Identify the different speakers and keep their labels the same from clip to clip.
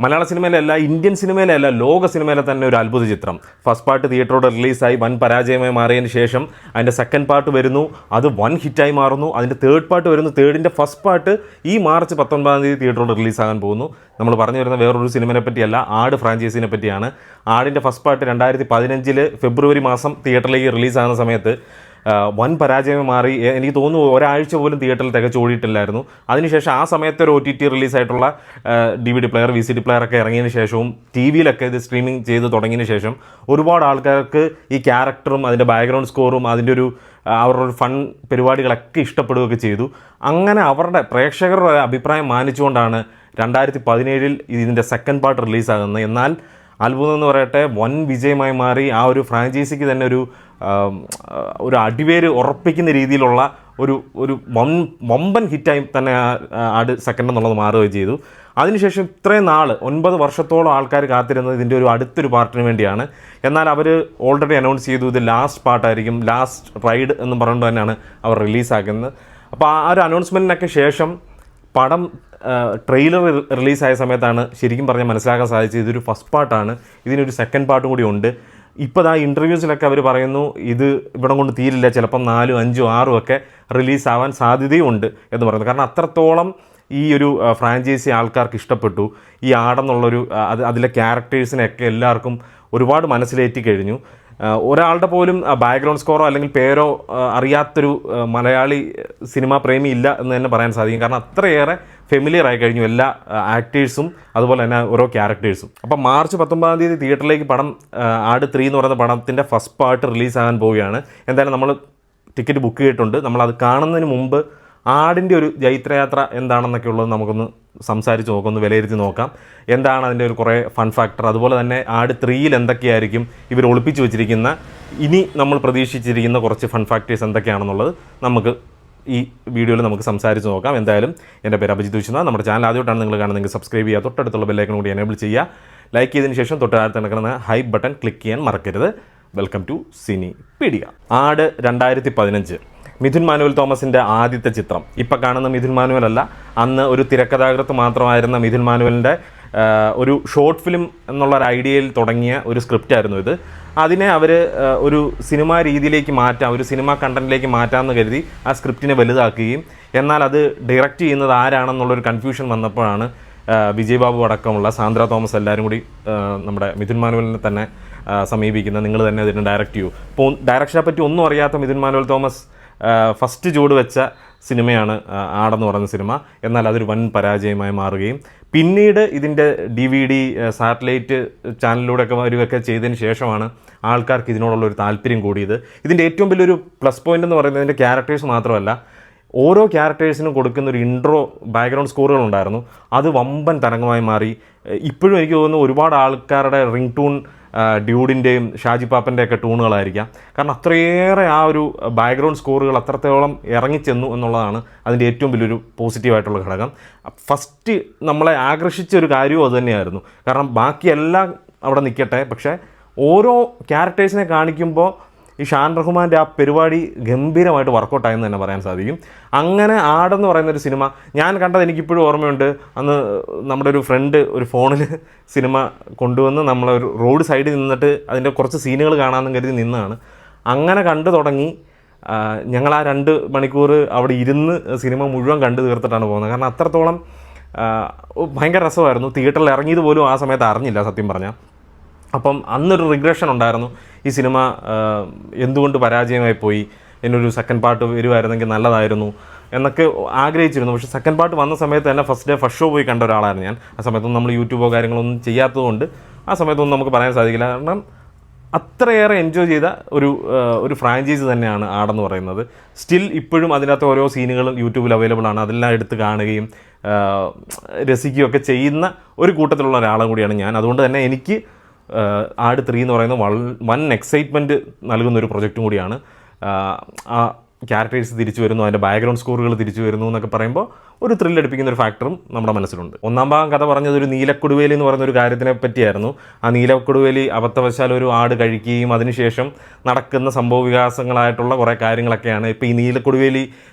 Speaker 1: മലയാള സിനിമയിലല്ല, Indian സിനിമയിലല്ല, ലോക സിനിമയിലെ തന്നെ ഒരു അത്ഭുത ചിത്രം. ഫസ്റ്റ് പാർട്ട് തിയേറ്ററോടെ റിലീസായി വൻ പരാജയമായി മാറിയതിന് ശേഷം അതിൻ്റെ സെക്കൻഡ് പാർട്ട് വരുന്നു, അത് വൻ ഹിറ്റായി മാറുന്നു. അതിൻ്റെ തേർഡ് പാർട്ട് വരുന്നു. തേർഡിൻ്റെ ഫസ്റ്റ് പാർട്ട് ഈ മാർച്ച് 19 റിലീസാകാൻ റിലീസാകാൻ പോകുന്നു. നമ്മൾ പറഞ്ഞു വരുന്ന വേറൊരു സിനിമയെ പറ്റിയല്ല, ആട് ഫ്രാഞ്ചൈസിനെ പറ്റിയാണ്. ആടിൻ്റെ ഫസ്റ്റ് പാർട്ട് 2015 ഫെബ്രുവരി മാസം തിയേറ്ററിലേക്ക് റിലീസാകുന്ന സമയത്ത് വൻ പരാജയം മാറി. എനിക്ക് തോന്നുന്നു ഒരാഴ്ച പോലും തിയേറ്ററിൽ തികച്ച് ഓടിയിട്ടില്ലായിരുന്നു. അതിനുശേഷം ആ സമയത്ത് ഒരു OTT റിലീസായിട്ടുള്ള DVD പ്ലെയർ, VCD പ്ലെയറൊക്കെ ഇറങ്ങിയതിന് ശേഷവും ടി വിയിലൊക്കെ ഇത് സ്ട്രീമിംഗ് ചെയ്ത് തുടങ്ങിയതിന് ശേഷം ഒരുപാട് ആൾക്കാർക്ക് ഈ ക്യാരക്ടറും അതിൻ്റെ ബാക്ക്ഗ്രൗണ്ട് സ്കോറും അതിൻ്റെ അവരുടെ ഒരു ഫൺ പരിപാടികളൊക്കെ ഇഷ്ടപ്പെടുകയൊക്കെ ചെയ്തു. അങ്ങനെ അവരുടെ പ്രേക്ഷകരുടെ അഭിപ്രായം മാനിച്ചുകൊണ്ടാണ് 2017 ഇതിൻ്റെ സെക്കൻഡ് പാർട്ട് റിലീസാകുന്നത്. എന്നാൽ അത്ഭുതം എന്ന് പറയട്ടെ, വൻ വിജയമായി മാറി. ആ ഒരു ഫ്രാഞ്ചൈസിക്ക് തന്നെ ഒരു അടിവേര് ഉറപ്പിക്കുന്ന രീതിയിലുള്ള ഒരു വമ്പൻ ഹിറ്റായി തന്നെ ആട് സെക്കൻഡ് എന്നുള്ളത് മാറുകയും ചെയ്തു. അതിനുശേഷം ഇത്രയും നാൾ 9 വർഷത്തോളം ആൾക്കാർ കാത്തിരുന്നത് ഇതിൻ്റെ അടുത്തൊരു പാർട്ടിന് വേണ്ടിയാണ്. എന്നാൽ അവർ ഓൾറെഡി അനൗൺസ് ചെയ്തു ഇത് ലാസ്റ്റ് പാർട്ടായിരിക്കും, ലാസ്റ്റ് റൈഡ് എന്ന് പറഞ്ഞുകൊണ്ട് തന്നെയാണ് അവർ റിലീസാക്കുന്നത്. അപ്പോൾ ആ ഒരു അനൗൺസ്മെൻറ്റിനൊക്കെ ശേഷം പടം ട്രെയിലർ റിലീസായ സമയത്താണ് ശരിക്കും പറഞ്ഞാൽ മനസ്സിലാക്കാൻ സാധിച്ചത് ഇതൊരു ഫസ്റ്റ് പാർട്ടാണ്, ഇതിനൊരു സെക്കൻഡ് പാർട്ടും കൂടി ഉണ്ട്. ഇപ്പോൾ ആ ഇൻ്റർവ്യൂസിലൊക്കെ അവർ പറയുന്നു ഇത് ഇവിടെ കൊണ്ട് തീരില്ല, ചിലപ്പം 4, 5, 6 ഒക്കെ റിലീസാവാൻ സാധ്യതയും ഉണ്ട് എന്ന് പറയുന്നത്. കാരണം അത്രത്തോളം ഈ ഒരു ഫ്രാഞ്ചൈസി ആൾക്കാർക്ക് ഇഷ്ടപ്പെട്ടു. ഈ ആടെന്നുള്ളൊരു അതിലെ ക്യാരക്ടേഴ്സിനെയൊക്കെ എല്ലാവർക്കും ഒരുപാട് മനസ്സിലേറ്റി കഴിഞ്ഞു. ഒരാളുടെ പോലും ബാക്ക്ഗ്രൗണ്ട് സ്കോറോ അല്ലെങ്കിൽ പേരോ അറിയാത്തൊരു മലയാളി സിനിമാ പ്രേമി ഇല്ല എന്ന് തന്നെ പറയാൻ സാധിക്കും. കാരണം അത്രയേറെ ഫെമിലിയർ ആയി കഴിഞ്ഞു എല്ലാ ആക്ടേഴ്സും അതുപോലെ തന്നെ ഓരോ ക്യാരക്ടേഴ്സും. അപ്പം മാർച്ച് 19 തിയേറ്ററിലേക്ക് പടം ആട് 3 എന്ന് പറയുന്ന പടത്തിൻ്റെ ഫസ്റ്റ് പാർട്ട് റിലീസാകാൻ പോവുകയാണ്. എന്തായാലും നമ്മൾ ടിക്കറ്റ് ബുക്ക് ചെയ്തിട്ടുണ്ട്. നമ്മളത് കാണുന്നതിന് മുമ്പ് ആടിൻ്റെ ഒരു ജൈത്രയാത്ര എന്താണെന്നൊക്കെ ഉള്ളത് നമുക്കൊന്ന് സംസാരിച്ച് നോക്കാം, ഒന്ന് വിലയിരുത്തി നോക്കാം. എന്താണ് അതിൻ്റെ കുറേ ഫൺ ഫാക്ടർ, അതുപോലെ തന്നെ ആട് 3 എന്തൊക്കെയായിരിക്കും ഇവർ ഒളിപ്പിച്ച് വെച്ചിരിക്കുന്ന, ഇനി നമ്മൾ പ്രതീക്ഷിച്ചിരിക്കുന്ന കുറച്ച് ഫൺ ഫാക്ടേഴ്സ് എന്തൊക്കെയാണെന്നുള്ളത് നമുക്ക് ഈ വീഡിയോയിൽ നമുക്ക് സംസാരിച്ച് നോക്കാം. എന്തായാലും എൻ്റെ പേര് അഭിജിത്ത് വിശ്വനാഥ്. നമ്മുടെ ചാനൽ ആദ്യമായിട്ടാണ് നിങ്ങൾ കാണുന്നത്, സബ്സ്ക്രൈബ് ചെയ്യുക, തൊട്ടടുത്തുള്ള ബെല്ലൈക്കൺ കൂടി എനേബിൾ ചെയ്യുക. ലൈക്ക് ചെയ്തതിന് ശേഷം തൊട്ടടുത്ത് നടക്കുന്ന ഹൈപ്പ് ബട്ടൺ ക്ലിക്ക് ചെയ്യാൻ മറക്കരുത്. Welcome to Cinepedia. Aadu 2015 Mithun manual തോമസിൻ്റെ ആദ്യത്തെ ചിത്രം. ഇപ്പം കാണുന്ന മിഥുൻ മാനുവൽ അല്ല, അന്ന് ഒരു തിരക്കഥാകൃത്ത് മാത്രമായിരുന്ന മിഥുൻ മാനുവലിൻ്റെ ഒരു ഷോർട്ട് ഫിലിം എന്നുള്ള ഒരു ഐഡിയയിൽ തുടങ്ങിയ ഒരു സ്ക്രിപ്റ്റായിരുന്നു ഇത്. അതിനെ അവർ ഒരു സിനിമാ രീതിയിലേക്ക് മാറ്റാം, ഒരു സിനിമാ കണ്ടൻറ്റിലേക്ക് മാറ്റാമെന്ന് കരുതി ആ സ്ക്രിപ്റ്റിനെ വലുതാക്കുകയും എന്നാൽ അത് ഡയറക്റ്റ് ചെയ്യുന്നത് ആരാണെന്നുള്ളൊരു കൺഫ്യൂഷൻ വന്നപ്പോഴാണ് വിജയ് ബാബു അടക്കമുള്ള സാന്ദ്ര തോമസ് എല്ലാവരും കൂടി നമ്മുടെ മിഥുൻ മാനുവലിനെ തന്നെ സമീപിക്കുന്നത്, നിങ്ങൾ തന്നെ ഇതിനെ ഡയറക്റ്റ് ചെയ്യൂ. ഇപ്പോൾ ഡയറക്ഷനെ പറ്റി ഒന്നും അറിയാത്ത മിഥുൻ മാനുവൽ തോമസ് ഫസ്റ്റ് ചുവട് വെച്ച സിനിമയാണ് ആടെന്ന് പറയുന്ന സിനിമ. എന്നാൽ അതൊരു വൻ പരാജയമായി മാറുകയും പിന്നീട് ഇതിൻ്റെ DVD സാറ്റലൈറ്റ് ചാനലിലൂടെയൊക്കെ വരികയൊക്കെ ചെയ്തതിന് ശേഷമാണ് ആൾക്കാർക്ക് ഇതിനോടുള്ളൊരു താല്പര്യം കൂടിയത്. ഇതിൻ്റെ ഏറ്റവും വലിയൊരു പ്ലസ് പോയിൻ്റ് എന്ന് പറയുന്നത് ഇതിൻ്റെ ക്യാരക്ടേഴ്സ് മാത്രമല്ല, ഓരോ ക്യാരക്ടേഴ്സിനും കൊടുക്കുന്നൊരു ഇൻട്രോ ബാക്ക്ഗ്രൗണ്ട് സ്കോറുകളുണ്ടായിരുന്നു. അത് വമ്പൻ തരംഗമായി മാറി. ഇപ്പോഴും എനിക്ക് തോന്നുന്നു ഒരുപാട് ആൾക്കാരുടെ റിംഗ് ടൂൺ ഡ്യൂഡിൻ്റെയും ഷാജി പാപ്പൻ്റെയൊക്കെ ടൂണുകളായിരിക്കാം. കാരണം അത്രയേറെ ആ ഒരു ബാക്ക്ഗ്രൗണ്ട് സ്കോറുകൾ അത്രത്തോളം ഇറങ്ങിച്ചെന്നു എന്നുള്ളതാണ് അതിൻ്റെ ഏറ്റവും വലിയൊരു പോസിറ്റീവായിട്ടുള്ള ഘടകം. ഫസ്റ്റ് നമ്മളെ ആകർഷിച്ച ഒരു കാര്യവും അതുതന്നെയായിരുന്നു. കാരണം ബാക്കിയെല്ലാം അവിടെ നിൽക്കട്ടെ, പക്ഷേ ഓരോ ക്യാരക്ടേഴ്സിനെ കാണിക്കുമ്പോൾ ഈ ഷാൻ റഹ്മാൻ്റെ ആ പരിപാടി ഗംഭീരമായിട്ട് വർക്കൗട്ടായെന്ന് തന്നെ പറയാൻ സാധിക്കും. അങ്ങനെ ആടെന്ന് പറയുന്നൊരു സിനിമ ഞാൻ കണ്ടത് എനിക്കിപ്പോഴും ഓർമ്മയുണ്ട്. അന്ന് നമ്മുടെ ഒരു ഫ്രണ്ട് ഒരു ഫോണിൽ സിനിമ കൊണ്ടുവന്ന് നമ്മളൊരു റോഡ് സൈഡിൽ നിന്നിട്ട് അതിൻ്റെ കുറച്ച് സീനുകൾ കാണാമെന്ന് കരുതി നിന്നാണ്. അങ്ങനെ കണ്ടു തുടങ്ങി. ഞങ്ങൾ ആ 2 മണിക്കൂർ അവിടെ ഇരുന്ന് സിനിമ മുഴുവൻ കണ്ടു തീർത്തിട്ടാണ് പോകുന്നത്. കാരണം അത്രത്തോളം ഭയങ്കര രസമായിരുന്നു. തിയേറ്ററിൽ ഇറങ്ങിയത് പോലും ആ സമയത്ത് അറിഞ്ഞില്ല സത്യം പറഞ്ഞാൽ. അപ്പം അന്നൊരു റിഗ്രഷൻ ഉണ്ടായിരുന്നു, ഈ സിനിമ എന്തുകൊണ്ട് പരാജയമായി പോയി, എന്നൊരു സെക്കൻഡ് പാർട്ട് വരുമായിരുന്നെങ്കിൽ നല്ലതായിരുന്നു എന്നൊക്കെ ആഗ്രഹിച്ചിരുന്നു. പക്ഷേ സെക്കൻഡ് പാർട്ട് വന്ന സമയത്ത് തന്നെ ഫസ്റ്റ് ഷോ പോയി കണ്ട ഒരാളായിരുന്നു ഞാൻ. ആ സമയത്തൊന്നും നമ്മൾ യൂട്യൂബോ കാര്യങ്ങളൊന്നും ചെയ്യാത്തതുകൊണ്ട് ആ സമയത്തൊന്നും നമുക്ക് പറയാൻ സാധിക്കില്ല. കാരണം അത്രയേറെ എൻജോയ് ചെയ്ത ഒരു ഫ്രാഞ്ചൈസി തന്നെയാണ് ആടെന്ന് പറയുന്നത്. സ്റ്റിൽ ഇപ്പോഴും അതിനകത്ത് ഓരോ സീനുകളും യൂട്യൂബിൽ അവൈലബിൾ ആണ്. അതെല്ലാം എടുത്ത് കാണുകയും രസിക്കുകയൊക്കെ ചെയ്യുന്ന ഒരു കൂട്ടത്തിലുള്ള ഒരാളും കൂടിയാണ് ഞാൻ. അതുകൊണ്ട് തന്നെ എനിക്ക് ആട് 3 എന്ന് പറയുന്നത് വൻ എക്സൈറ്റ്മെൻറ്റ് നൽകുന്നൊരു പ്രൊജക്റ്റും കൂടിയാണ്. ആ ക്യാരക്ടേഴ്സ് തിരിച്ചു വരുന്നു, അതിൻ്റെ ബാക്ക്ഗ്രൗണ്ട് സ്കോറുകൾ തിരിച്ചു വരുന്നു എന്നൊക്കെ പറയുമ്പോൾ ഒരു ത്രില്ലടിപ്പിക്കുന്ന ഒരു ഫാക്ടറും നമ്മുടെ മനസ്സിലുണ്ട്. ഒന്നാം ഭാഗം കഥ പറഞ്ഞത് ഒരു നീലക്കൊടുവേലി എന്ന് പറയുന്ന ഒരു കാര്യത്തിനെ പറ്റിയായിരുന്നു. ആ നീലക്കൊടുവേലി അബദ്ധവശാൽ ഒരു ആട് കഴിക്കുകയും അതിനുശേഷം നടക്കുന്ന സംഭവ വികാസങ്ങളായിട്ടുള്ള കുറേ കാര്യങ്ങളൊക്കെയാണ്. ഇപ്പോൾ ഈ നീലക്കൊടുവേലി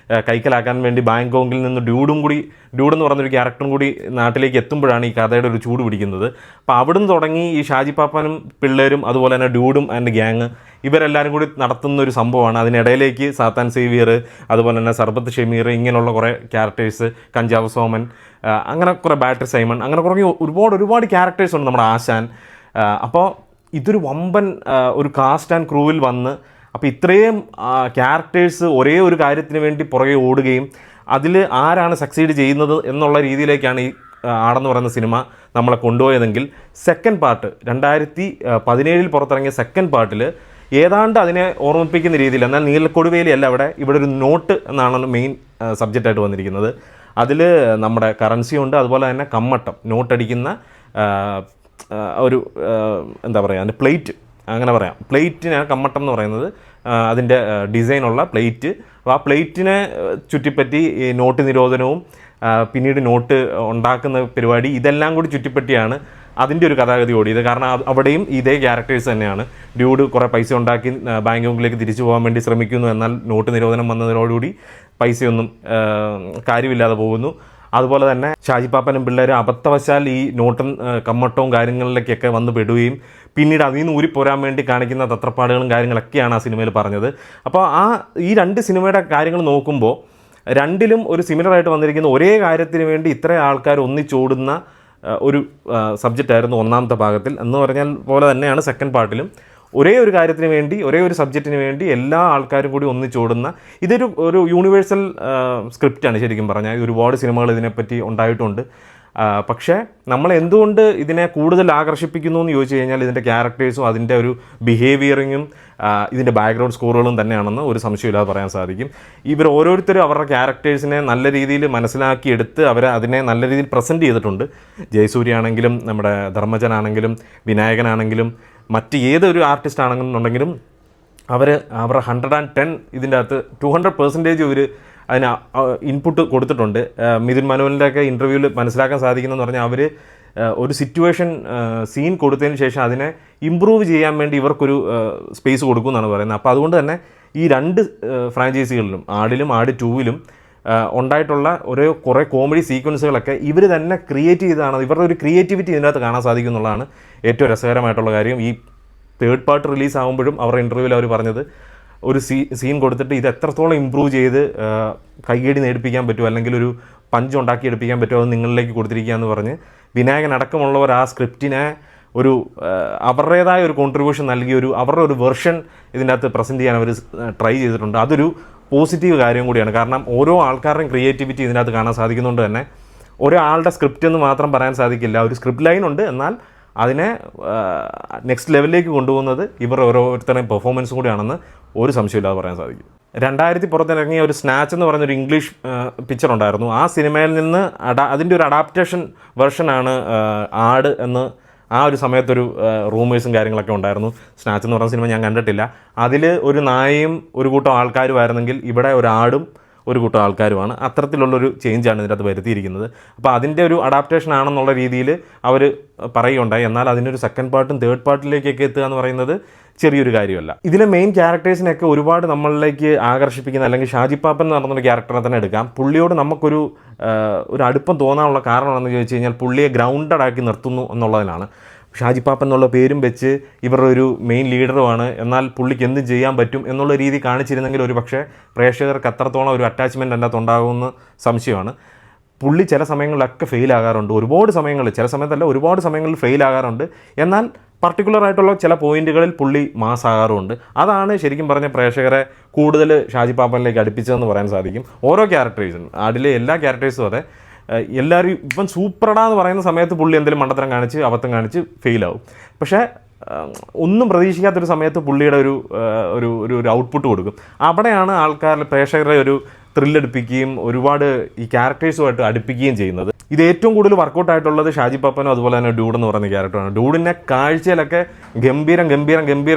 Speaker 1: കൈക്കലാക്കാൻ വേണ്ടി ബാങ്കോക്കിൽ നിന്ന് ഡ്യൂഡ് എന്ന് പറഞ്ഞൊരു ക്യാരക്ടറും കൂടി നാട്ടിലേക്ക് എത്തുമ്പോഴാണ് ഈ കഥയുടെ ഒരു ചൂട് പിടിക്കുന്നത്. അപ്പോൾ അവിടുന്ന് തുടങ്ങി ഈ ഷാജി പാപ്പാനും പിള്ളേരും അതുപോലെ തന്നെ ഡ്യൂഡും ആൻഡ് ഗ്യാങ് ഇവരെല്ലാവരും കൂടി നടത്തുന്ന ഒരു സംഭവമാണ്. അതിനിടയിലേക്ക് സാത്താൻ സേവിയർ, അതുപോലെ തന്നെ സർബത്ത് ഷമീർ, ഇങ്ങനെയുള്ള കുറേ ക്യാരക്ടേഴ്സ്, കഞ്ചാവ് സോമൻ, അങ്ങനെ കുറേ ബാറ്ററി സൈമൺ, അങ്ങനെ കുറേ ഒരുപാട് ക്യാരക്ടേഴ്സ് ഉണ്ട് നമ്മുടെ ആശാൻ. അപ്പോൾ ഇതൊരു വമ്പൻ ഒരു കാസ്റ്റ് ആൻഡ് ക്രൂവിൽ വന്ന് അപ്പോൾ ഇത്രയും ക്യാരക്ടേഴ്സ് ഒരേ ഒരു കാര്യത്തിന് വേണ്ടി പുറകെ ഓടുകയും അതിൽ ആരാണ് സക്സീഡ് ചെയ്യുന്നത് എന്നുള്ള രീതിയിലേക്കാണ് ഈ ആടെന്ന് പറയുന്ന സിനിമ നമ്മളെ കൊണ്ടുപോയതെങ്കിൽ സെക്കൻഡ് പാർട്ട് 2017 പുറത്തിറങ്ങിയ സെക്കൻഡ് പാർട്ടിൽ ഏതാണ്ട് അതിനെ ഓർമ്മിപ്പിക്കുന്ന രീതിയിൽ, എന്നാൽ നീലക്കൊടുവേലി അല്ല ഇവിടെ ഒരു നോട്ട് എന്നാണ് മെയിൻ സബ്ജക്റ്റായിട്ട് വന്നിരിക്കുന്നത്. അതിൽ നമ്മുടെ കറൻസി ഉണ്ട്, അതുപോലെ തന്നെ കമ്മട്ടം, നോട്ടടിക്കുന്ന ഒരു എന്താ പറയുക, അതിൻ്റെ പ്ലേറ്റ്, അങ്ങനെ പറയാം, പ്ലേറ്റിനാണ് കമ്മട്ടം എന്ന് പറയുന്നത്, അതിൻ്റെ ഡിസൈനുള്ള പ്ലേറ്റ്. അപ്പോൾ ആ പ്ലേറ്റിനെ ചുറ്റിപ്പറ്റി നോട്ട് നിരോധനവും പിന്നീട് നോട്ട് ഉണ്ടാക്കുന്ന പരിപാടി, ഇതെല്ലാം കൂടി ചുറ്റിപ്പറ്റിയാണ് അതിൻ്റെ ഒരു കഥാഗതി ഓടിയത്. കാരണം അവിടെയും ഇതേ ക്യാരക്ടേഴ്സ് തന്നെയാണ്. ഡ്യൂഡ് കുറേ പൈസ ഉണ്ടാക്കി ബാങ്കോക്കിലേക്ക് തിരിച്ചു പോകാൻ വേണ്ടി ശ്രമിക്കുന്നു, എന്നാൽ നോട്ട് നിരോധനം വന്നതിനോടുകൂടി പൈസയൊന്നും കാര്യമില്ലാതെ പോകുന്നു. അതുപോലെ തന്നെ ഷാജിപ്പാപ്പനും പിള്ളേരും അബദ്ധവശാൽ ഈ നോട്ടും കമ്മട്ടവും കാര്യങ്ങളിലേക്കൊക്കെ വന്ന് പെടുകയും പിന്നീട് അതിൽ നിന്ന് ഊരിപ്പോരാൻ വേണ്ടി കാണിക്കുന്ന തത്രപ്പാടുകളും കാര്യങ്ങളൊക്കെയാണ് ആ സിനിമയിൽ പറഞ്ഞത്. അപ്പോൾ ഈ രണ്ട് സിനിമയുടെ കാര്യങ്ങൾ നോക്കുമ്പോൾ രണ്ടിലും ഒരു സിമിലറായിട്ട് വന്നിരിക്കുന്ന ഒരേ കാര്യത്തിന് വേണ്ടി ഇത്ര ആൾക്കാർ ഒന്നിച്ചോടുന്ന ഒരു സബ്ജക്റ്റായിരുന്നു ഒന്നാമത്തെ ഭാഗത്തിൽ എന്ന് പറഞ്ഞാൽ പോലെ തന്നെയാണ് സെക്കൻഡ് പാർട്ടിലും. ഒരേ ഒരു കാര്യത്തിന് വേണ്ടി, ഒരേ ഒരു സബ്ജക്റ്റിന് വേണ്ടി എല്ലാ ആൾക്കാരും കൂടി ഒന്നിച്ചോടുന്ന ഒരു യൂണിവേഴ്സൽ സ്ക്രിപ്റ്റാണ് ശരിക്കും പറഞ്ഞാൽ. ഒരുപാട് സിനിമകൾ ഇതിനെപ്പറ്റി ഉണ്ടായിട്ടുണ്ട്. പക്ഷേ നമ്മൾ എന്തുകൊണ്ട് ഇതിനെ കൂടുതൽ ആകർഷിപ്പിക്കുന്നു എന്ന് ചോദിച്ചു കഴിഞ്ഞാൽ ഇതിൻ്റെ ക്യാരക്ടേഴ്സും അതിൻ്റെ ഒരു ബിഹേവിയറിങ്ങും ഇതിൻ്റെ ബാക്ക്ഗ്രൗണ്ട് സ്കോറുകളും തന്നെയാണെന്ന് ഒരു സംശയമില്ലാതെ പറയാൻ സാധിക്കും. ഇവർ ഓരോരുത്തരും അവരുടെ ക്യാരക്ടേഴ്സിനെ നല്ല രീതിയിൽ മനസ്സിലാക്കിയെടുത്ത് അതിനെ നല്ല രീതിയിൽ പ്രസൻറ്റ് ചെയ്തിട്ടുണ്ട്. ജയസൂര്യ ആണെങ്കിലും നമ്മുടെ ധർമ്മജനാണെങ്കിലും വിനായകനാണെങ്കിലും മറ്റ് ഏതൊരു ആർട്ടിസ്റ്റ് ആണെന്നുണ്ടെങ്കിലും അവരുടെ 110 ഇതിൻ്റെ അകത്ത് 200% ഇവർ അതിന് ഇൻപുട്ട് കൊടുത്തിട്ടുണ്ട്. മിഥുൻ മനോഹറിൻ്റെ ഒക്കെ ഇൻ്റർവ്യൂവിൽ മനസ്സിലാക്കാൻ സാധിക്കുന്നതെന്ന് പറഞ്ഞാൽ അവർ ഒരു സിറ്റുവേഷൻ സീൻ കൊടുത്തതിന് ശേഷം അതിനെ ഇമ്പ്രൂവ് ചെയ്യാൻ വേണ്ടി ഇവർക്കൊരു സ്പേസ് കൊടുക്കും എന്നാണ് പറയുന്നത്. അപ്പോൾ അതുകൊണ്ട് തന്നെ ഈ രണ്ട് ഫ്രാഞ്ചൈസികളിലും ആടിലും ആട് 2-ലും ഉണ്ടായിട്ടുള്ള കുറേ കോമഡി സീക്വൻസുകളൊക്കെ ഇവർ തന്നെ ക്രിയേറ്റ് ചെയ്തതാണ്. ഇവരുടെ ഒരു ക്രിയേറ്റിവിറ്റി ഇതിനകത്ത് കാണാൻ സാധിക്കും എന്നുള്ളതാണ് ഏറ്റവും രസകരമായിട്ടുള്ള കാര്യം. ഈ തേർഡ് പാർട്ട് റിലീസ് ആകുമ്പോഴും അവരുടെ ഇൻ്റർവ്യൂവിൽ അവർ പറഞ്ഞത് ഒരു സീൻ കൊടുത്തിട്ട് ഇത് എത്രത്തോളം ഇമ്പ്രൂവ് ചെയ്ത് കയ്യടി നേടിപ്പിക്കാൻ പറ്റുമോ, അല്ലെങ്കിൽ ഒരു പഞ്ച് ഉണ്ടാക്കിയെടുപ്പിക്കാൻ പറ്റുമോ അത് നിങ്ങളിലേക്ക് കൊടുത്തിരിക്കുക എന്ന് പറഞ്ഞ് വിനായകൻ അടക്കമുള്ളവർ ആ സ്ക്രിപ്റ്റിനെ അവരുടേതായ ഒരു കോൺട്രിബ്യൂഷൻ നൽകി അവരുടെ ഒരു വെർഷൻ ഇതിൻ്റെ അകത്ത് പ്രസൻറ്റ് ചെയ്യാൻ അവർ ട്രൈ ചെയ്തിട്ടുണ്ട്. അതൊരു പോസിറ്റീവ് കാര്യം കൂടിയാണ്. കാരണം ഓരോ ആൾക്കാരുടെയും ക്രിയേറ്റിവിറ്റി ഇതിനകത്ത് കാണാൻ സാധിക്കുന്നതുകൊണ്ട് തന്നെ ഒരാളുടെ സ്ക്രിപ്റ്റ് എന്ന് മാത്രം പറയാൻ സാധിക്കില്ല. ഒരു സ്ക്രിപ്റ്റ് ലൈൻ ഉണ്ട്, എന്നാൽ അതിനെ നെക്സ്റ്റ് ലെവലിലേക്ക് കൊണ്ടുപോകുന്നത് ഇവർ ഓരോരുത്തരുടെയും പെർഫോമൻസും കൂടിയാണെന്ന് ഒരു സംശയമില്ലാതെ പറയാൻ സാധിക്കും. 2000 പുറത്തിറങ്ങിയ ഒരു സ്നാച്ച് എന്ന് പറയുന്നൊരു ഇംഗ്ലീഷ് പിക്ചർ ഉണ്ടായിരുന്നു. ആ സിനിമയിൽ നിന്ന് അതിൻ്റെ ഒരു അഡാപ്റ്റേഷൻ വെർഷനാണ് ആട് എന്ന് ആ ഒരു സമയത്തൊരു റൂമേഴ്സും കാര്യങ്ങളൊക്കെ ഉണ്ടായിരുന്നു. സ്നാച്ച് എന്ന് പറയുന്ന സിനിമ ഞാൻ കണ്ടിട്ടില്ല. അതിൽ ഒരു നായയും ഒരു കൂട്ടം ആൾക്കാരുമായിരുന്നെങ്കിൽ ഇവിടെ ഒരു ആടും ഒരു കൂട്ടം ആൾക്കാരുമാണ്. അത്തരത്തിലുള്ളൊരു ചേഞ്ചാണ് ഇതിനകത്ത് വരുത്തിയിരിക്കുന്നത്. അപ്പോൾ അതിൻ്റെ ഒരു അഡാപ്റ്റേഷൻ ആണെന്നുള്ള രീതിയിൽ അവർ പറയുകയുണ്ടായി. എന്നാൽ അതിനൊരു സെക്കൻഡ് പാർട്ടും തേർഡ് പാർട്ടിലേക്കൊക്കെ എത്തുക എന്ന് പറയുന്നത് ചെറിയൊരു കാര്യമല്ല. ഇതിലെ മെയിൻ ക്യാരക്ടേഴ്സിനെയൊക്കെ ഒരുപാട് നമ്മളിലേക്ക് ആകർഷിപ്പിക്കുന്ന, അല്ലെങ്കിൽ ഷാജിപ്പാപ്പൻ എന്ന് പറഞ്ഞൊരു ക്യാരക്ടറെ തന്നെ എടുക്കാം. പുള്ളിയോട് നമുക്കൊരു അടുപ്പം തോന്നാനുള്ള കാരണമെന്ന് ചോദിച്ചു കഴിഞ്ഞാൽ പുള്ളിയെ ഗ്രൗണ്ടഡ് ആക്കി നിർത്തുന്നു എന്നുള്ളതിനാണ്. ഷാജിപ്പാപ്പൻ എന്നുള്ള പേരും വെച്ച് ഇവരുടെ ഒരു മെയിൻ ലീഡറുമാണ്, എന്നാൽ പുള്ളിക്ക് എന്തും ചെയ്യാൻ പറ്റും എന്നുള്ള രീതി കാണിച്ചിരുന്നെങ്കിൽ ഒരു പക്ഷേ പ്രേക്ഷകർക്ക് അത്രത്തോളം ഒരു അറ്റാച്ച്മെൻറ്റ് അതിനകത്ത് ഉണ്ടാകുമെന്ന് സംശയമാണ്. പുള്ളി ചില സമയങ്ങളിലൊക്കെ ഫെയിലാകാറുണ്ട്, ഒരുപാട് സമയങ്ങളിൽ ഫെയിലാകാറുണ്ട്. എന്നാൽ പർട്ടിക്കുലറായിട്ടുള്ള ചില പോയിന്റുകളിൽ പുള്ളി മാസ്സാകാറുമുണ്ട്. അതാണ് ശരിക്കും പറഞ്ഞ പ്രേക്ഷകരെ കൂടുതൽ ഷാജിപ്പാപ്പനിലേക്ക് അടുപ്പിച്ചതെന്ന് പറയാൻ സാധിക്കും. ഓരോ ക്യാരക്ടേഴ്സും, അതിലെ എല്ലാ ക്യാരക്ടേഴ്സും അതെ, എല്ലാവരും ഇവൻ സൂപ്പറാ എന്ന് പറയുന്ന സമയത്ത് പുള്ളി എന്തെങ്കിലും മണ്ടത്തരം കാണിച്ച് അബദ്ധം കാണിച്ച് ഫെയിലാവും. പക്ഷേ ഒന്നും പ്രതീക്ഷിക്കാത്തൊരു സമയത്ത് പുള്ളിയുടെ ഒരു ഔട്ട്പുട്ട് കൊടുക്കും. അവിടെയാണ് ആൾക്കാരുടെ പ്രേക്ഷകരെ ഒരു ത്രില്ലടിപ്പിക്കുകയും ഒരുപാട് ഈ ക്യാരക്ടേഴ്സുമായിട്ട് അടുപ്പിക്കുകയും ചെയ്യുന്നത്. ഇത് ഏറ്റവും കൂടുതൽ വർക്കൗട്ടായിട്ടുള്ളത് ഷാജിപ്പാപ്പനും അതുപോലെ തന്നെ ഡ്യൂഡ് എന്ന് പറയുന്ന ക്യാരക്ടറാണ്. ഡ്യൂഡിനെ കാഴ്ചയിലൊക്കെ ഗംഭീരം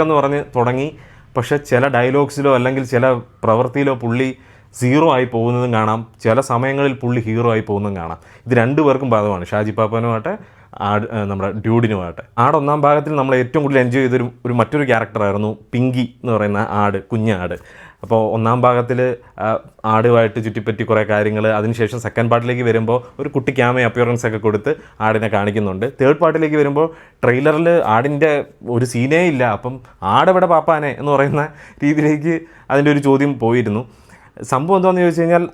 Speaker 1: എന്ന് പറഞ്ഞ് തുടങ്ങി. പക്ഷേ ചില ഡയലോഗ്സിലോ അല്ലെങ്കിൽ ചില പ്രവൃത്തിയിലോ പുള്ളി സീറോ ആയി പോകുന്നതും കാണാം, ചില സമയങ്ങളിൽ പുള്ളി ഹീറോ ആയി പോകുന്നതും കാണാം. ഇത് രണ്ടുപേർക്കും ബാധകമാണ്, ഷാജി പാപ്പാനുമായിട്ട് നമ്മുടെ ഡ്യൂഡിനുമായിട്ട്. ഒന്നാം ഭാഗത്തിൽ നമ്മൾ ഏറ്റവും കൂടുതൽ എൻജോയ് ചെയ്തൊരു മറ്റൊരു ക്യാരക്ടറായിരുന്നു പിങ്കി എന്ന് പറയുന്ന കുഞ്ഞാട്. അപ്പോൾ ഒന്നാം ഭാഗത്തിൽ ആടുമായിട്ട് ചുറ്റിപ്പറ്റി കുറേ കാര്യങ്ങൾ, അതിനുശേഷം സെക്കൻഡ് പാർട്ടിലേക്ക് വരുമ്പോൾ ഒരു കുട്ടി ക്യാമയോ അപ്പിയറൻസ് ഒക്കെ കൊടുത്ത് ആടിനെ കാണിക്കുന്നുണ്ട്. തേർഡ് പാർട്ടിലേക്ക് വരുമ്പോൾ ട്രെയിലറിൽ ആടിൻ്റെ ഒരു സീനേ ഇല്ല, അപ്പം ആടെവിടെ പാപ്പാനെ എന്ന് പറയുന്ന രീതിയിലേക്ക് അതിൻ്റെ ഒരു ചോദ്യം പോയിരുന്നു. സംഭവം എന്താണെന്ന് ചോദിച്ചു കഴിഞ്ഞാൽ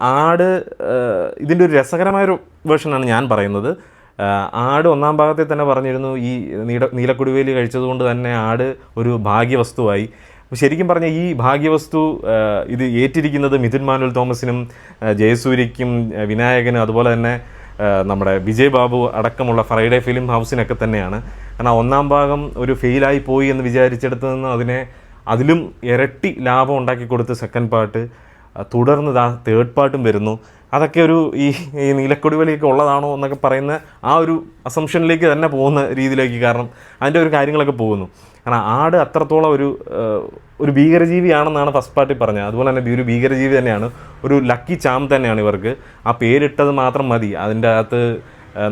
Speaker 1: ഇതിൻ്റെ ഒരു രസകരമായൊരു വേർഷനാണ് ഞാൻ പറയുന്നത്. ആട് ഒന്നാം ഭാഗത്തിൽ തന്നെ പറഞ്ഞിരുന്നു ഈ നീലക്കൊടുവേലി കഴിച്ചതുകൊണ്ട് തന്നെ ആട് ഒരു ഭാഗ്യവസ്തുവായി. ശരിക്കും പറഞ്ഞാൽ ഈ ഭാഗ്യവസ്തു ഇത് ഏറ്റിരിക്കുന്നത് മിഥുൻ മാനുവൽ തോമസിനും ജയസൂര്യയ്ക്കും വിനായകനും അതുപോലെ തന്നെ നമ്മുടെ വിജയ് ബാബു അടക്കമുള്ള ഫ്രൈഡേ ഫിലിം ഹൗസിനൊക്കെ തന്നെയാണ്. കാരണം ഒന്നാം ഭാഗം ഒരു ഫെയിലായി പോയി എന്ന് വിചാരിച്ചെടുത്ത് നിന്ന് അതിലും ഇരട്ടി ലാഭം ഉണ്ടാക്കി കൊടുത്ത് സെക്കൻഡ് പാർട്ട്, തുടർന്ന് തേർഡ് പാർട്ടും വരുന്നു. അതൊക്കെ ഈ നീലക്കൊടുവേലിയൊക്കെ ഉള്ളതാണോ എന്നൊക്കെ പറയുന്ന ആ ഒരു അസംഷനിലേക്ക് തന്നെ പോകുന്ന രീതിയിലേക്ക്, കാരണം അതിൻ്റെ ഒരു കാര്യങ്ങളൊക്കെ പോകുന്നു. കാരണം ആട് അത്രത്തോളം ഒരു ഭീകരജീവിയാണെന്നാണ് ഫസ്റ്റ് പാർട്ടിൽ പറഞ്ഞത്. അതുപോലെ തന്നെ ഒരു ഭീകരജീവി തന്നെയാണ്, ഒരു ലക്കി ചാം തന്നെയാണ് ഇവർക്ക്. ആ പേരിട്ടത് മാത്രം മതി, അതിൻ്റെ അകത്ത്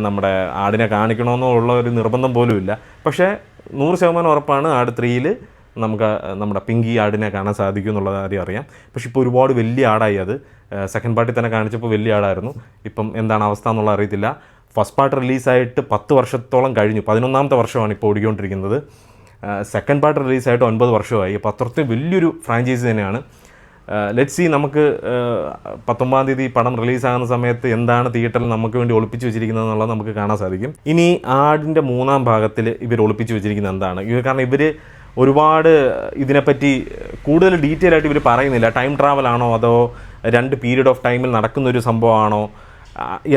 Speaker 1: നമ്മുടെ ആടിനെ കാണിക്കണമെന്നുള്ള ഒരു നിർബന്ധം പോലുമില്ല. പക്ഷേ 100% ഉറപ്പാണ് ആട് 3യിൽ നമുക്ക് നമ്മുടെ പിങ്കി ആടിനെ കാണാൻ സാധിക്കും എന്നുള്ള കാര്യം അറിയാം. പക്ഷെ ഇപ്പോൾ ഒരുപാട് വലിയ ആടായി. അത് സെക്കൻഡ് പാർട്ടിൽ തന്നെ കാണിച്ചപ്പോൾ വലിയ ആടായിരുന്നു. ഇപ്പം എന്താണ് അവസ്ഥ എന്നുള്ള അറിയത്തില്ല. ഫസ്റ്റ് പാർട്ട് റിലീസായിട്ട് 10 വർഷത്തോളം കഴിഞ്ഞു, 11ാമത്തെ വർഷമാണ് ഇപ്പോൾ ഓടിക്കൊണ്ടിരിക്കുന്നത്. സെക്കൻഡ് പാർട്ട് റിലീസായിട്ട് 9 വർഷമായി. അപ്പോൾ അത്രയും വലിയൊരു ഫ്രാഞ്ചൈസി തന്നെയാണ്. ലെറ്റ് സി, നമുക്ക് 19-ാം തീയതി പടം റിലീസാകുന്ന സമയത്ത് എന്താണ് തിയേറ്ററിൽ നമുക്ക് വേണ്ടി ഒളിപ്പിച്ച് വെച്ചിരിക്കുന്നത് എന്നുള്ളത് നമുക്ക് കാണാൻ സാധിക്കും. ഇനി ആടിൻ്റെ 3ാം ഭാഗത്തിൽ ഇവർ ഒളിപ്പിച്ച് വെച്ചിരിക്കുന്നത് എന്താണ്? കാരണം ഇവർ ഒരുപാട് ഇതിനെപ്പറ്റി കൂടുതൽ ഡീറ്റെയിൽ ആയിട്ട് ഇവർ പറയുന്നില്ല. ടൈം ട്രാവൽ ആണോ അതോ 2 പീരീഡ് ഓഫ് ടൈമിൽ നടക്കുന്നൊരു സംഭവമാണോ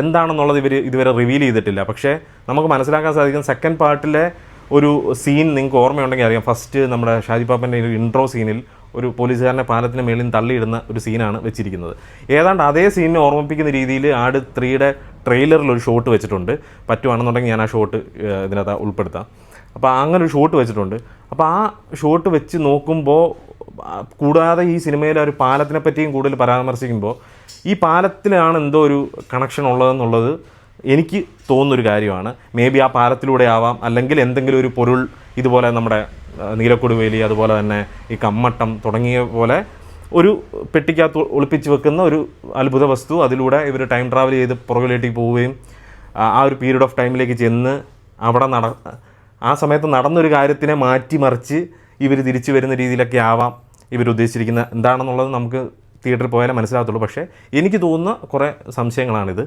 Speaker 1: എന്താണെന്നുള്ളത് ഇവർ ഇതുവരെ റിവീൽ ചെയ്തിട്ടില്ല. പക്ഷേ നമുക്ക് മനസ്സിലാക്കാൻ സാധിക്കും സെക്കൻഡ് പാർട്ടിലെ ഒരു സീൻ നിങ്ങൾക്ക് ഓർമ്മയുണ്ടെങ്കിൽ അറിയാം. ഫസ്റ്റ് നമ്മുടെ ഷാജി പാപ്പൻ്റെ ഒരു ഇൻട്രോ സീനിൽ ഒരു പോലീസുകാരനെ പാലത്തിന് മേളിൽ തള്ളിയിടുന്ന ഒരു സീനാണ് വെച്ചിരിക്കുന്നത്. ഏതാണ്ട് അതേ സീനിനെ ഓർമ്മിപ്പിക്കുന്ന രീതിയിൽ ആട് 3യുടെ ട്രെയിലറിൽ ഒരു ഷോട്ട് വെച്ചിട്ടുണ്ട്. പറ്റുവാണെന്നുണ്ടെങ്കിൽ ഞാൻ ആ ഷോട്ട് ഇതിനകത്ത് ഉൾപ്പെടുത്താം. അപ്പോൾ അങ്ങനെ ഒരു ഷോട്ട് വെച്ചിട്ടുണ്ട്. അപ്പോൾ ആ ഷോട്ട് വെച്ച് നോക്കുമ്പോൾ, കൂടാതെ ഈ സിനിമയിൽ ഒരു പാലത്തിനെ പറ്റിയും കൂടുതൽ പരാമർശിക്കുമ്പോൾ ഈ പാലത്തിലാണ് എന്തോ ഒരു കണക്ഷൻ ഉള്ളതെന്നുള്ളത് എനിക്ക് തോന്നുന്നൊരു കാര്യമാണ്. മേ ബി ആ പാലത്തിലൂടെ ആവാം, അല്ലെങ്കിൽ എന്തെങ്കിലും ഒരു പൊരുൾ ഇതുപോലെ നമ്മുടെ നീലക്കൊടുവേലി അതുപോലെ തന്നെ ഈ കമ്മട്ടം തുടങ്ങിയ പോലെ ഒരു പെട്ടിക്കകത്ത് ഒളിപ്പിച്ച് വെക്കുന്ന ഒരു അത്ഭുത വസ്തു, അതിലൂടെ ഇവർ ടൈം ട്രാവൽ ചെയ്ത് പുറകിലേക്ക് പോവുകയും ആ ഒരു പീരീഡ് ഓഫ് ടൈമിലേക്ക് ചെന്ന് അവിടെ ആ സമയത്ത് നടന്നൊരു കാര്യത്തിനെ മാറ്റിമറിച്ച് ഇവർ തിരിച്ചു വരുന്ന രീതിയിലൊക്കെ ആവാം ഇവർ ഉദ്ദേശിച്ചിരിക്കുന്ന എന്താണെന്നുള്ളത് നമുക്ക് തിയേറ്ററിൽ പോയാലേ മനസ്സിലാകത്തുള്ളൂ. പക്ഷേ എനിക്ക് തോന്നുന്ന കുറേ സംശയങ്ങളാണിത്.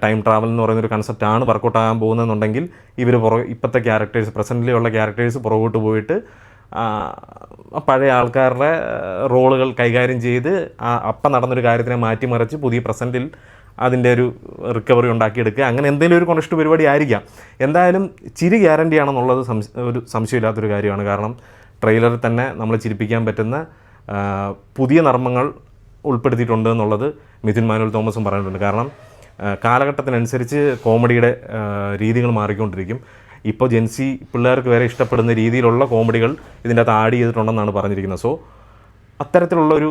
Speaker 1: ടൈം ട്രാവൽ എന്ന് പറയുന്നൊരു കൺസെപ്റ്റാണ് വർക്കൗട്ടാകാൻ പോകുന്നതെന്നുണ്ടെങ്കിൽ ഇവർ ഇപ്പോഴത്തെ ക്യാരക്ടേഴ്സ്, പ്രസൻറ്റിലുള്ള ക്യാരക്ടേഴ്സ് പുറകോട്ട് പോയിട്ട് പഴയ ആൾക്കാരുടെ റോളുകൾ കൈകാര്യം ചെയ്ത് അപ്പം നടന്നൊരു കാര്യത്തിനെ മാറ്റിമറിച്ച് പുതിയ പ്രസൻറ്റിൽ അതിൻ്റെ ഒരു റിക്കവറി ഉണ്ടാക്കിയെടുക്കുക, അങ്ങനെ എന്തെങ്കിലും ഒരു കൊണിഷ്ട പരിപാടി ആയിരിക്കാം. എന്തായാലും ചിരി ഗ്യാരണ്ടി ആണെന്നുള്ളത് ഒരു സംശയമില്ലാത്തൊരു കാര്യമാണ്. കാരണം ട്രെയിലറിൽ തന്നെ നമ്മൾ ചിരിപ്പിക്കാൻ പറ്റുന്ന പുതിയ നർമ്മങ്ങൾ ഉൾപ്പെടുത്തിയിട്ടുണ്ട് എന്നുള്ളത് മിഥുൻ മാനുവൽ തോമസും പറഞ്ഞിട്ടുണ്ട്. കാരണം കാലഘട്ടത്തിനനുസരിച്ച് കോമഡിയുടെ രീതികൾ മാറിക്കൊണ്ടിരിക്കും. ഇപ്പോൾ ജെൻസി പിള്ളേർക്ക് വരെ ഇഷ്ടപ്പെടുന്ന രീതിയിലുള്ള കോമഡികൾ ഇതിൻ്റെ അകത്ത് ആഡ് ചെയ്തിട്ടുണ്ടെന്നാണ് പറഞ്ഞിരിക്കുന്നത്. സോ അത്തരത്തിലുള്ളൊരു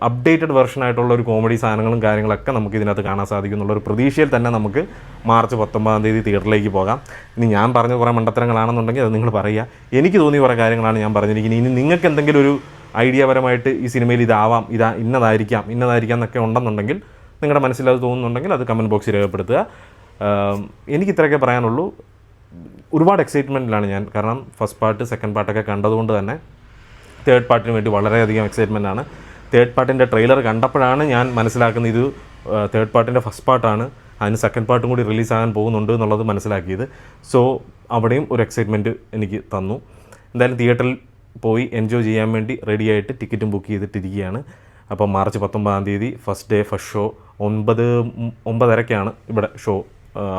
Speaker 1: അപ്ഡേറ്റഡ് വെർഷനായിട്ടുള്ള ഒരു കോമഡി സാധനങ്ങളും കാര്യങ്ങളൊക്കെ നമുക്ക് ഇതിനകത്ത് കാണാൻ സാധിക്കും എന്നുള്ളൊരു പ്രതീക്ഷയിൽ തന്നെ നമുക്ക് മാർച്ച് 19-ാം തീയതി തിയേറ്ററിലേക്ക് പോകാം. ഇനി ഞാൻ പറഞ്ഞ കുറേ മണ്ടത്തരങ്ങളാണെന്നുണ്ടെങ്കിൽ അത് നിങ്ങൾ പറയുക. എനിക്ക് തോന്നിയ കുറേ കാര്യങ്ങളാണ് ഞാൻ പറഞ്ഞിരിക്കുന്നത്. ഇനി നിങ്ങൾക്ക് എന്തെങ്കിലും ഒരു ഐഡിയപരമായിട്ട് ഈ സിനിമയിൽ ഇതാവാം, ഇന്നതായിരിക്കാം എന്നൊക്കെ ഉണ്ടെന്നുണ്ടെങ്കിൽ, നിങ്ങളുടെ മനസ്സിൽ അത് തോന്നുന്നുണ്ടെങ്കിൽ അത് കമൻറ്റ് ബോക്സിൽ രേഖപ്പെടുത്തുക. എനിക്ക് ഇത്രയൊക്കെ പറയാനുള്ളൂ. ഒരുപാട് എക്സൈറ്റ്മെൻറ്റിലാണ് ഞാൻ. കാരണം ഫസ്റ്റ് പാർട്ട് സെക്കൻഡ് പാർട്ടൊക്കെ കണ്ടതുകൊണ്ട് തന്നെ തേർഡ് പാർട്ടിന് വേണ്ടി വളരെയധികം എക്സൈറ്റ്മെൻ്റ് ആണ്. തേർഡ് പാർട്ടിൻ്റെ ട്രെയിലർ കണ്ടപ്പോഴാണ് ഞാൻ മനസ്സിലാക്കുന്നത് ഇത് തേർഡ് പാർട്ടിൻ്റെ ഫസ്റ്റ് പാർട്ടാണ്, അതിന് സെക്കൻഡ് പാർട്ടും കൂടി റിലീസാകാൻ പോകുന്നുണ്ട് എന്നുള്ളത് മനസ്സിലാക്കിയത്. സോ അവിടെയും ഒരു എക്സൈറ്റ്മെൻറ്റ് എനിക്ക് തന്നു. എന്തായാലും തിയേറ്ററിൽ പോയി എൻജോയ് ചെയ്യാൻ വേണ്ടി റെഡിയായിട്ട് ടിക്കറ്റും ബുക്ക് ചെയ്തിട്ടിരിക്കുകയാണ്. അപ്പോൾ മാർച്ച് 19-ാം തീയതി ഫസ്റ്റ് ഡേ ഫസ്റ്റ് ഷോ 9:30-ക്കാണ് ഇവിടെ ഷോ.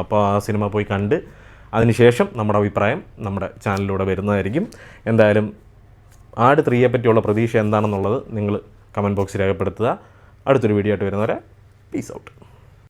Speaker 1: അപ്പോൾ ആ സിനിമ പോയി കണ്ട് അതിനുശേഷം നമ്മുടെ അഭിപ്രായം നമ്മുടെ ചാനലിലൂടെ വരുന്നതായിരിക്കും. എന്തായാലും ആട് 3യെ പറ്റിയുള്ള പ്രതീക്ഷ എന്താണെന്നുള്ളത് നിങ്ങൾ കമൻറ്റ് ബോക്സിൽ രേഖപ്പെടുത്തുക. അടുത്തൊരു വീഡിയോ ആയിട്ട് വരുന്നവരെ പീസ് ഔട്ട്.